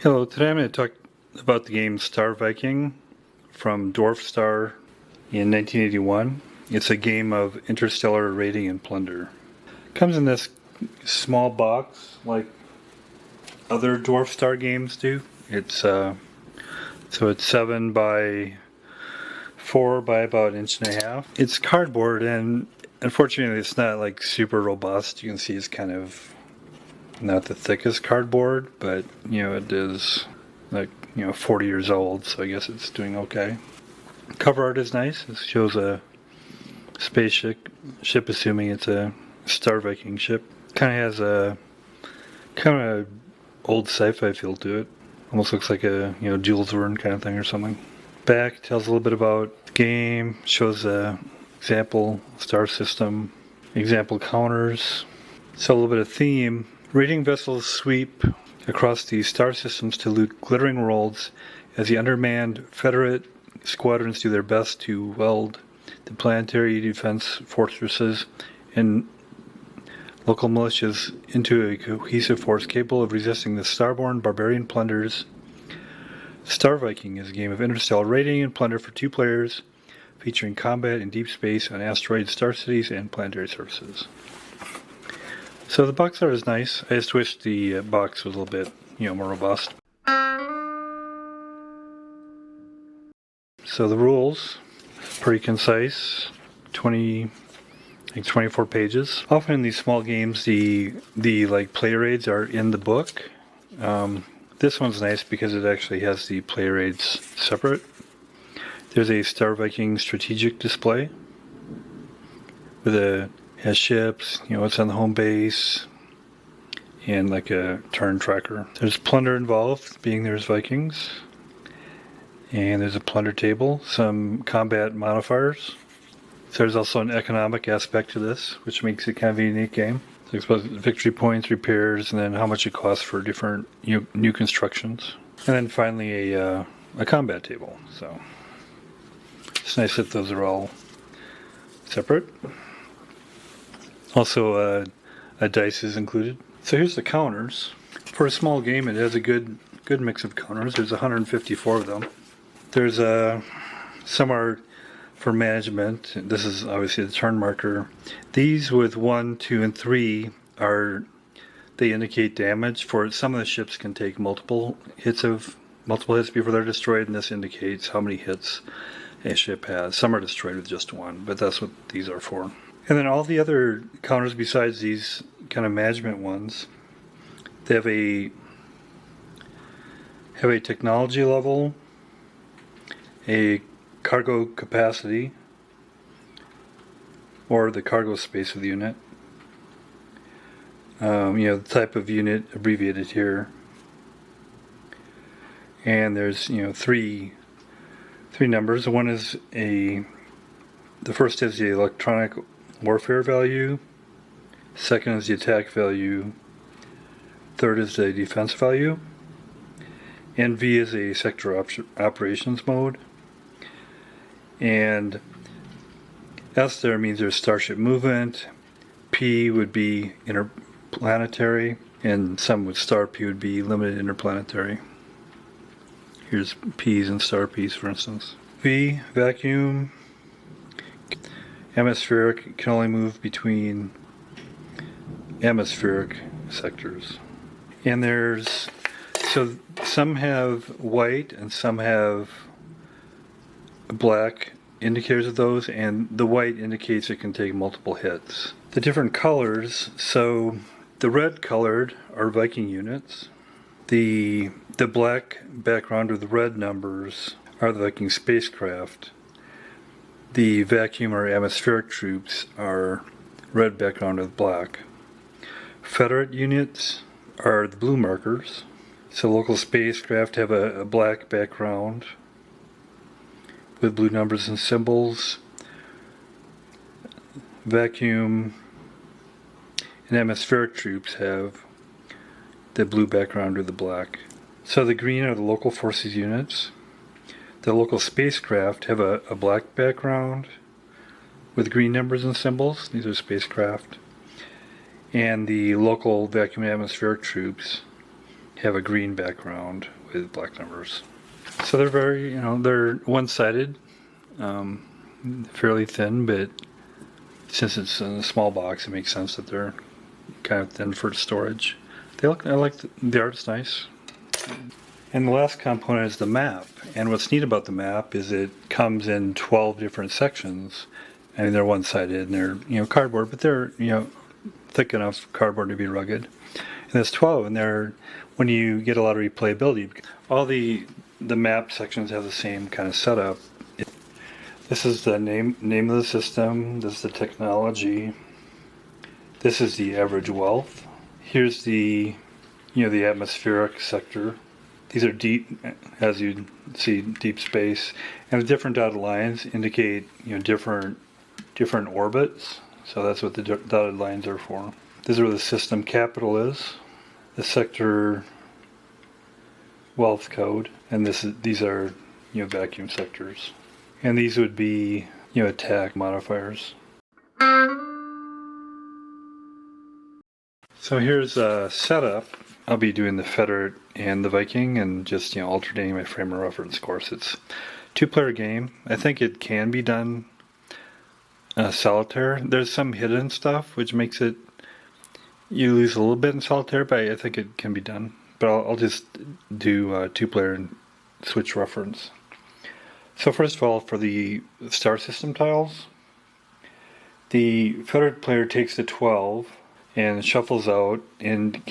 Hello, today I'm going to talk about the game Star Viking from Dwarfstar in 1981. It's a game of interstellar raiding and plunder. It comes in this small box like other Dwarfstar games do. It's it's 7 by 4 by about 1.5 inches. It's cardboard, and unfortunately it's not like super robust. You can see it's kind of not the thickest cardboard, but it is like 40 years old, so I guess it's doing okay. Cover art is nice. It shows a spaceship, assuming it's a Star Viking ship. Kind of has a kind of old sci-fi feel to it. Almost looks like a Jules Verne kind of thing or something. Back tells a little bit about the game. Shows a example star system, example counters. So a little bit of theme. Raiding vessels sweep across the star systems to loot glittering worlds as the undermanned Federate squadrons do their best to weld the planetary defense fortresses and local militias into a cohesive force capable of resisting the starborn barbarian plunders. Star Viking is a game of interstellar raiding and plunder for 2 players, featuring combat in deep space on asteroids, star cities, and planetary surfaces. So the box art is nice. I just wish the box was a little bit, more robust. So the rules, pretty concise, 24 pages. Often in these small games, the play raids are in the book. This one's nice because it actually has the play raids separate. There's a Star Viking strategic display with has ships, it's on the home base, and like a turn tracker. There's plunder involved, being there's Vikings, and there's a plunder table, some combat modifiers. So there's also an economic aspect to this, which makes it kind of a unique game. So it's victory points, repairs, and then how much it costs for different new constructions. And then finally a combat table. So it's nice that those are all separate. Also, a dice is included. So here's the counters. For a small game, it has a good mix of counters. There's 154 of them. There's some are for management. This is obviously the turn marker. These with 1, 2, and 3 they indicate damage. For some of the ships can take multiple hits before they're destroyed, and this indicates how many hits a ship has. Some are destroyed with just 1, but that's what these are for. And then all the other counters besides these kind of management ones, they have a technology level, a cargo capacity, or the cargo space of the unit. The type of unit abbreviated here. And there's 3 numbers. One is the first is the electronic warfare value, second is the attack value, third is the defense value, and V is a sector operations mode, and S there means there's starship movement, P would be interplanetary, and some with star P would be limited interplanetary. Here's P's and star P's, for instance. V, vacuum. Atmospheric can only move between atmospheric sectors. And so some have white and some have black indicators of those, and the white indicates it can take multiple hits. The different colors, so the red colored are Viking units. The black background or the red numbers are the Viking spacecraft. The vacuum or atmospheric troops are red background with black. Federate units are the blue markers. So local spacecraft have a black background with blue numbers and symbols. Vacuum and atmospheric troops have the blue background with the black. So the green are the local forces units. The local spacecraft have a black background with green numbers and symbols. These are spacecraft. And the local vacuum atmospheric troops have a green background with black numbers. So they're very, they're one-sided, fairly thin, but since it's in a small box, it makes sense that they're kind of thin for storage. I like the art's nice. And the last component is the map. And what's neat about the map is it comes in 12 different sections. I mean, they're one-sided and they're, cardboard, but they're, thick enough cardboard to be rugged. And there's 12, and when you get a lot of replayability, all the map sections have the same kind of setup. This is the name of the system. This is the technology. This is the average wealth. Here's the atmospheric sector. These are deep, as you see, deep space, and the different dotted lines indicate different orbits. So that's what the dotted lines are for. This is where the system capital is. The sector wealth code, and these are vacuum sectors, and these would be attack modifiers. So here's a setup. I'll be doing the Federate and the Viking and just alternating my frame of reference. Of course, it's a 2-player game. I think it can be done solitaire. There's some hidden stuff which makes it you lose a little bit in solitaire, but I think it can be done. But I'll just do 2-player and switch reference. So first of all, for the star system tiles, the Federate player takes the 12 and shuffles out and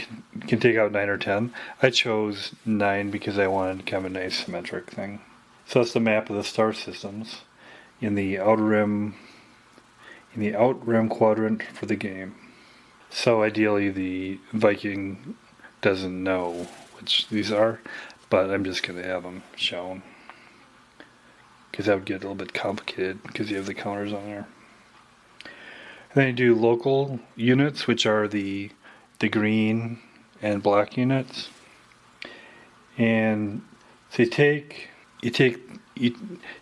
can take out 9 or 10. I chose 9 because I wanted kind of a nice symmetric thing. So that's the map of the star systems in the outer rim quadrant for the game. So ideally the Viking doesn't know which these are, but I'm just going to have them shown because that would get a little bit complicated because you have the counters on there. And then you do local units, which are the green and black units. And so you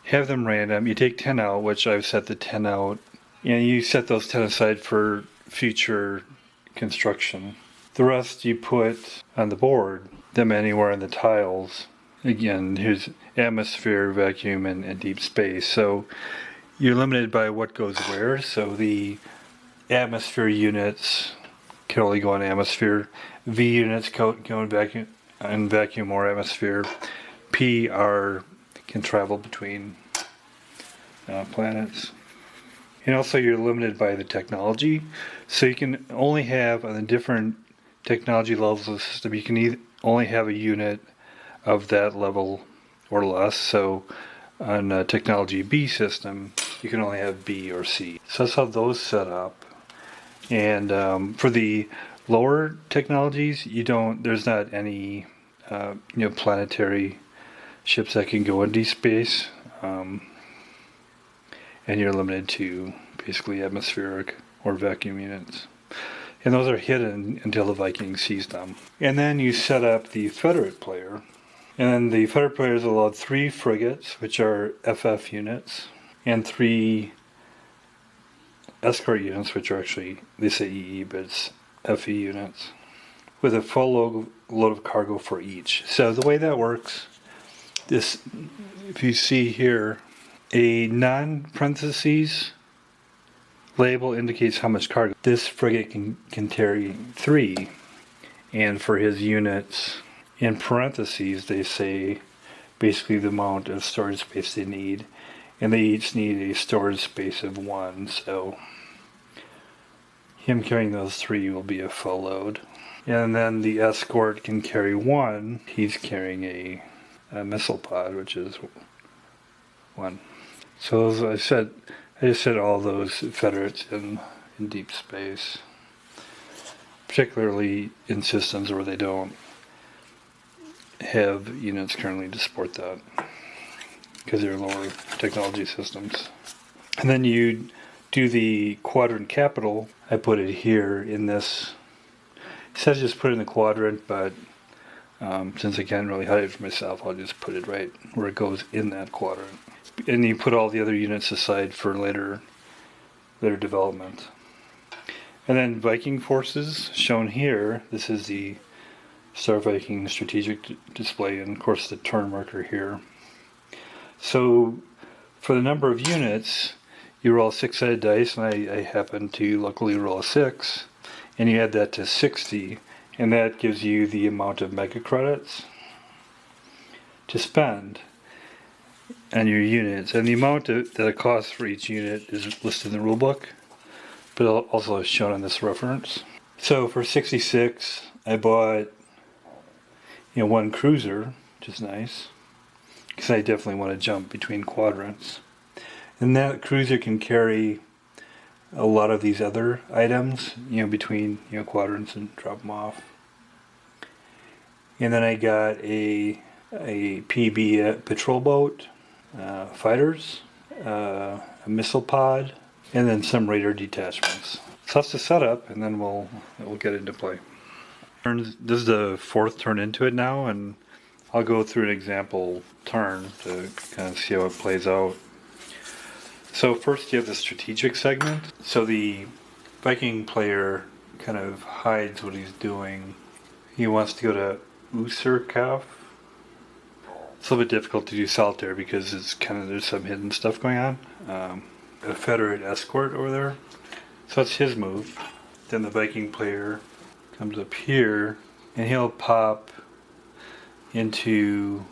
have them random. You take 10 out, which I've set the 10 out, and you set those 10 aside for future construction. The rest you put on the board, them anywhere in the tiles. Again, here's atmosphere, vacuum, and deep space. So you're limited by what goes where. So the atmosphere units can only go in atmosphere. V units go in vacuum or atmosphere. P can travel between planets. And also you're limited by the technology. So you can only have, on the different technology levels of the system, you can only have a unit of that level or less. So on a technology B system, you can only have B or C. So that's how those set up. And for the lower technologies, there's not any planetary ships that can go into space, and you're limited to basically atmospheric or vacuum units. And those are hidden until the Viking sees them. And then you set up the Federate player. And then the Federate player is allowed 3 frigates, which are FF units, and 3 escort units, which are actually, they say EE, but it's FE units, with a full load of cargo for each. So the way that works, if you see here, a non-parentheses label indicates how much cargo. This frigate can carry 3, and for his units, in parentheses, they say basically the amount of storage space they need, and they each need a storage space of 1, so him carrying those 3 will be a full load. And then the escort can carry 1. He's carrying a missile pod, which is 1. So as I just set all those Federates in deep space, particularly in systems where they don't have units currently to support that because they're lower technology systems. And then you do the quadrant capital. I put it here in this. It says just put it in the quadrant, but since I can't really hide it for myself, I'll just put it right where it goes in that quadrant. And you put all the other units aside for later development. And then Viking forces shown here. This is the Star Viking strategic display, and of course the turn marker here. So for the number of units, you roll 6-sided dice, and I happen to luckily roll a 6, and you add that to 60, and that gives you the amount of mega credits to spend on your units. And the amount that it costs for each unit is listed in the rulebook, but also is shown on this reference. So for 66, I bought one cruiser, which is nice, because I definitely want to jump between quadrants. And that cruiser can carry a lot of these other items, between quadrants, and drop them off. And then I got a PB patrol boat, fighters, a missile pod, and then some raider detachments. So that's the setup, and then we'll get into play. This is the fourth turn into it now, and I'll go through an example turn to kind of see how it plays out. So first you have the strategic segment. So the Viking player kind of hides what he's doing. He wants to go to Userkaf. It's a little bit difficult to do solitaire because there's some hidden stuff going on. A Federate escort over there. So that's his move. Then the Viking player comes up here, and he'll pop into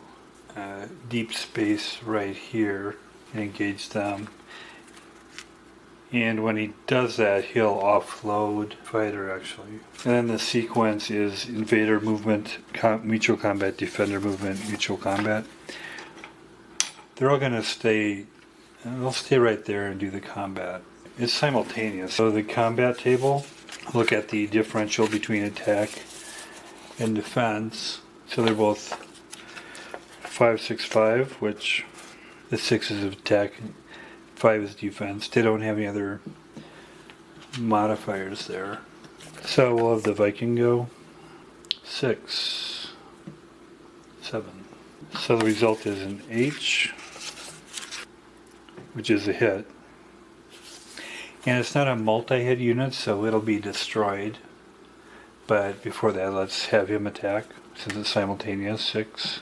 deep space right here and engage them. And when he does that, he'll offload fighter, actually. And then the sequence is invader movement, mutual combat, defender movement, mutual combat. They're all going to stay, they'll stay right there and do the combat. It's simultaneous. So the combat table, look at the differential between attack and defense. So they're both 5, 6, 5, which the 6 is attack, 5 is defense. They don't have any other modifiers there. So we'll have the Viking go 6, 7. So the result is an H, which is a hit. And it's not a multi-hit unit, so it'll be destroyed. But before that, let's have him attack, since it's simultaneous. 6,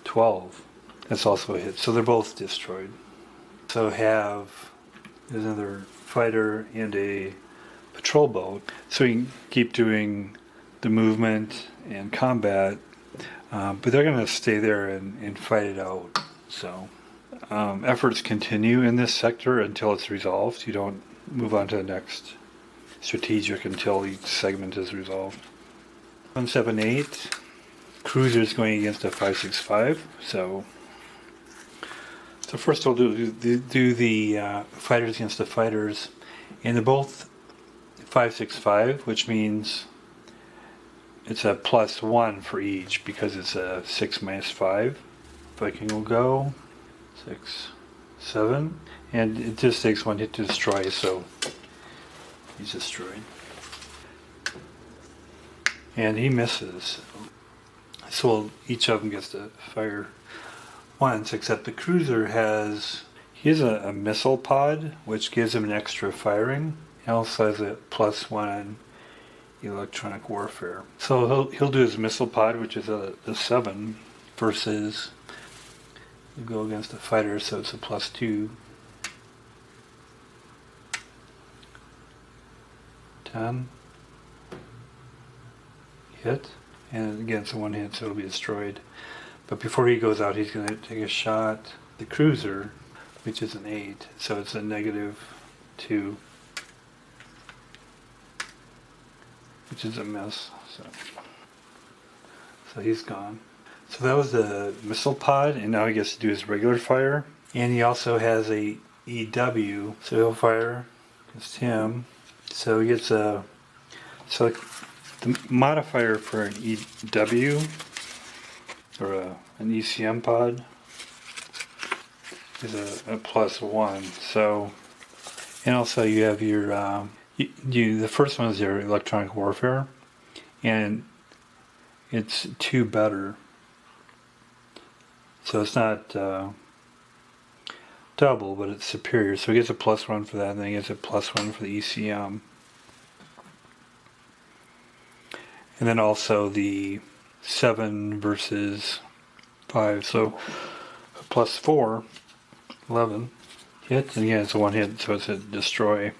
12. That's also a hit. So they're both destroyed. So there's another fighter and a patrol boat. So we can keep doing the movement and combat, but they're going to stay there and fight it out. So efforts continue in this sector until it's resolved. You don't move on to the next strategic until each segment is resolved. 178, cruisers going against a 565. So first we'll do the fighters against the fighters, and they're both 565, which means it's a +1 for each because it's a 6 minus 5. Viking will go 6, 7, and it just takes one hit to destroy, so he's destroyed. And he misses. So each of them gets to fire once, except the cruiser has a missile pod, which gives him an extra firing. He also has a +1 on electronic warfare. So he'll do his missile pod, which is a 7, versus you go against a fighter, so it's a +2. 10. Hit. And again, it's a 1 hit, so it'll be destroyed. But before he goes out, he's going to take a shot. The cruiser, which is an 8, so it's a -2, which is a miss. So he's gone. So that was the missile pod, and now he gets to do his regular fire. And he also has a EW, so he'll fire against him. So he gets the modifier for an EW, or an ECM pod, is a +1. So, and also you have your the first one is your electronic warfare, and it's 2 better. So it's not double, but it's superior. So he gets a +1 for that, and then he gets a +1 for the ECM. And then also the 7 versus 5. So plus 4, 11 hits. And yeah, it's a 1 hit, so it's a destroy.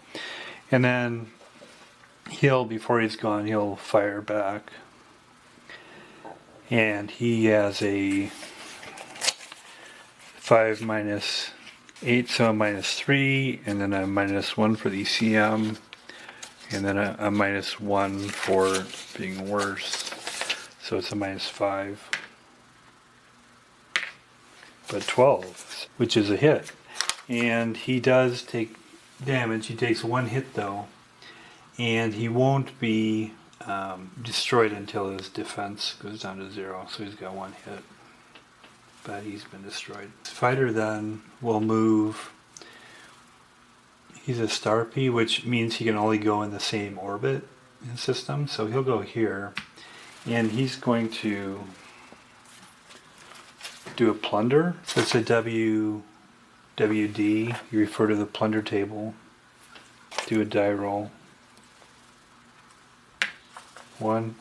And then before he's gone, he'll fire back. And he has a 5 minus 8, so a minus 3, and then a minus 1 for the ECM, and then a minus 1 for being worse. So it's a minus 5. But 12, which is a hit. And he does take damage. He takes 1 hit though. And he won't be destroyed until his defense goes down to 0. So he's got 1 hit. But he's been destroyed. Fighter then will move. He's a star P, which means he can only go in the same orbit in the system. So he'll go here. And he's going to do a plunder. So it's a WD. You refer to the plunder table. Do a die roll. 1.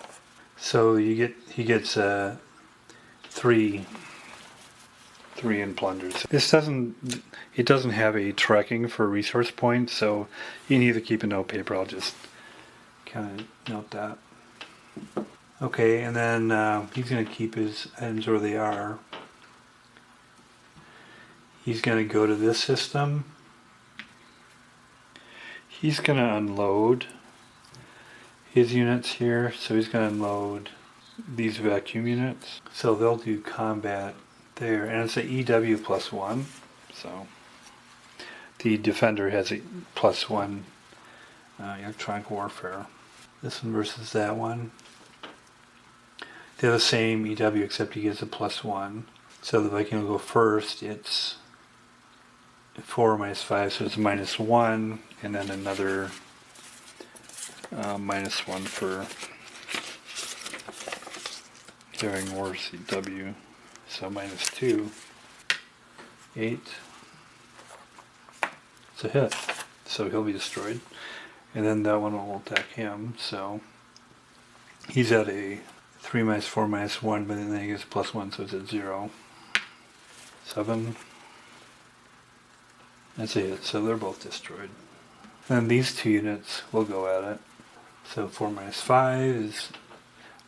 So he gets 3 in plunders. This doesn't have a tracking for resource points, so you can either keep a note paper. I'll just kind of note that. Okay, and then he's going to keep his items where they are. He's going to go to this system. He's going to unload his units here, so he's going to unload these vacuum units. So they'll do combat there, and it's an EW plus 1. So the defender has a plus 1 electronic warfare. This one versus that one. They're the same EW except he gets a plus 1. So the Viking will go first. It's 4 minus 5, so it's minus 1, and then another minus 1 for carrying worse EW. So minus 2, 8. It's a hit. So he'll be destroyed. And then that one will attack him. So he's at a 3 minus 4 minus 1, but then he gets plus 1, so it's at 0. 7. That's a hit. So they're both destroyed. And these 2 units will go at it. So 4 minus 5 is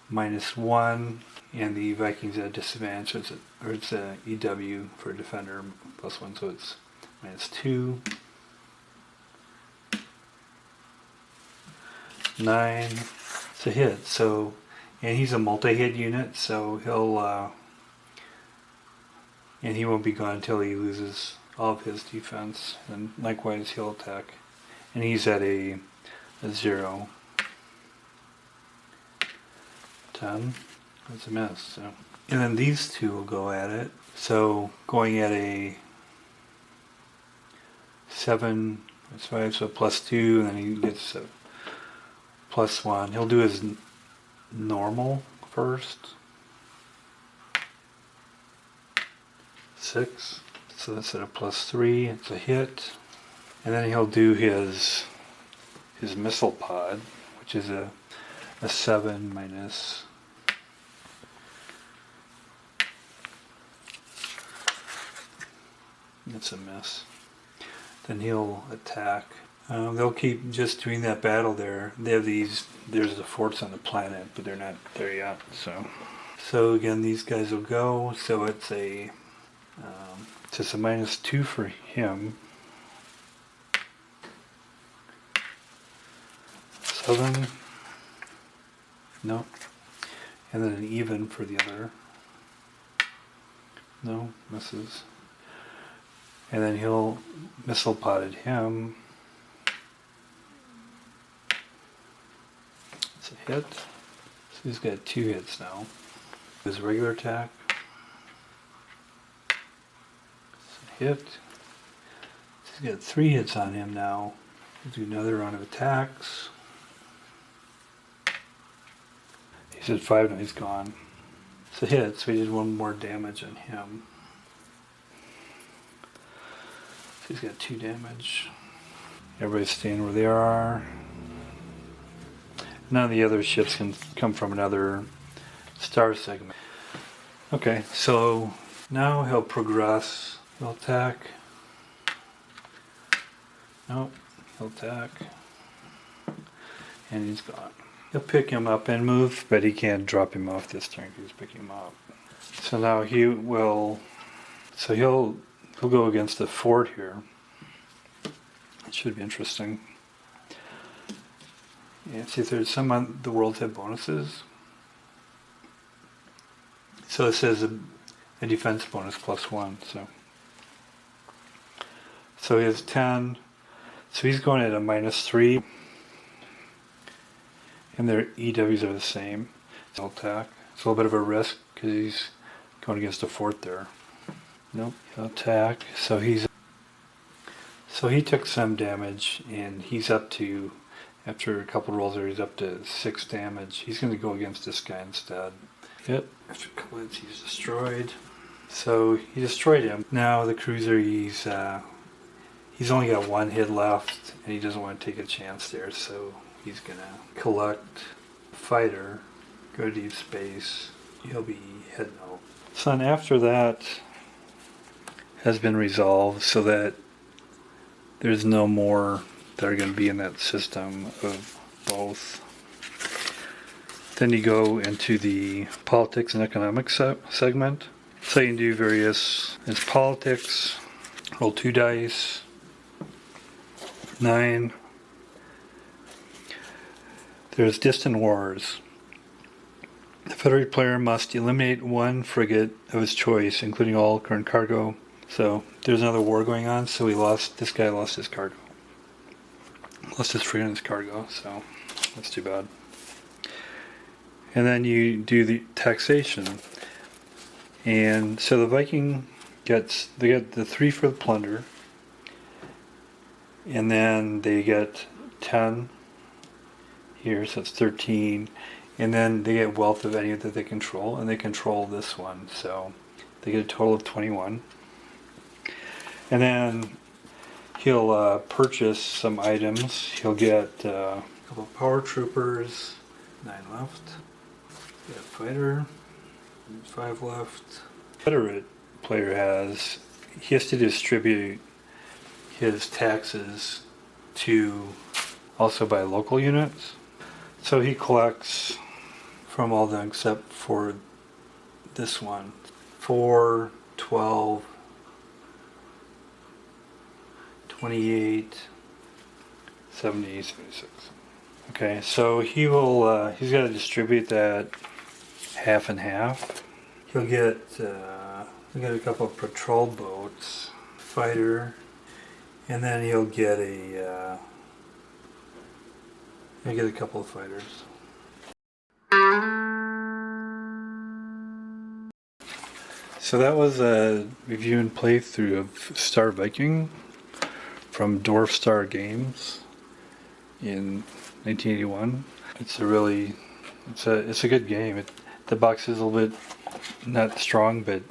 minus 1. And the Vikings at disadvantage, so it's a EW for defender plus 1, so it's minus 2. 9. It's a hit. So, and he's a multi-hit unit, so he'll and he won't be gone until he loses all of his defense. And likewise, he'll attack, and he's at a 0. 10. That's a miss. So. And then these 2 will go at it. So going at a 7, that's 5, so plus 2, and then he gets a plus 1. He'll do his normal first. 6, so that's at a plus 3. It's a hit. And then he'll do his missile pod, which is a 7 minus. It's a miss. Then he'll attack. They'll keep just doing that battle there. They have there's the forts on the planet, but they're not there yet. So again, these guys will go. So it's just a minus 2 for him. 7. No. And then an even for the other. No, misses. And then he'll missile potted him. It's a hit. So he's got 2 hits now. His regular attack. It's a hit. So he's got 3 hits on him now. We'll do another round of attacks. He's at 5 now, he's gone. It's a hit, so he did 1 more damage on him. He's got 2 damage. Everybody's staying where they are. None of the other ships can come from another star segment. Okay, so now he'll progress. He'll attack. Nope, he'll attack. And he's gone. He'll pick him up and move, but he can't drop him off this turn. He's picking him up. So now he will. So he'll go against the fort here. It should be interesting. Yeah, see if there's some on the worlds have bonuses. So it says a defense bonus +1. So he has 10. So he's going at a -3. And their EWs are the same. So he'll attack. It's a little bit of a risk because he's going against a fort there. Nope, he'll attack. So he took some damage, and he's up to, after a couple rolls there, he's up to 6 damage. He's going to go against this guy instead. Yep. After a couple hits, he's destroyed. So he destroyed him. Now the cruiser, he's only got 1 hit left, and he doesn't want to take a chance there. So he's going to collect a fighter, go to deep space. He'll be heading out. So then after that has been resolved, so that there's no more that are going to be in that system of both. Then you go into the politics and economics segment. So you can do various, it's politics, roll 2 dice, 9. There's distant wars. The Federate player must eliminate 1 frigate of his choice, including all current cargo. So there's another war going on, so this guy lost his cargo. Lost his frigate and his cargo, so that's too bad. And then you do the taxation. And so the Viking they get the 3 for the plunder. And then they get 10 here, so it's 13. And then they get wealth of any that they control, and they control this one, so they get a total of 21. And then he'll purchase some items. He'll get a couple of power troopers, 9 left. Get a fighter, 5 left. Federate player he has to distribute his taxes to also by local units. So he collects from all them except for this one. 4, 12, 28, 70, 76. Okay, so he's got to distribute that half and half. He'll get a couple of patrol boats, fighter, and then he'll get a couple of fighters. So that was a review and playthrough of Star Viking from Dwarfstar Games in 1981. It's a good game. The box is a little bit not strong, but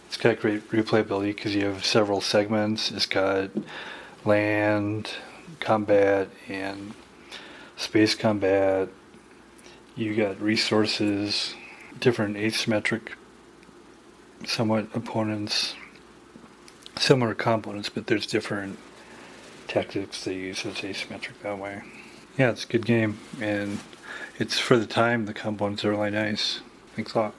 it's got great replayability because you have several segments. It's got land combat and space combat. You got resources, different asymmetric somewhat opponents, similar components, but there's different tactics they use, so it's asymmetric that way. Yeah, it's a good game, and it's for the time, the components are really nice. Thanks a lot.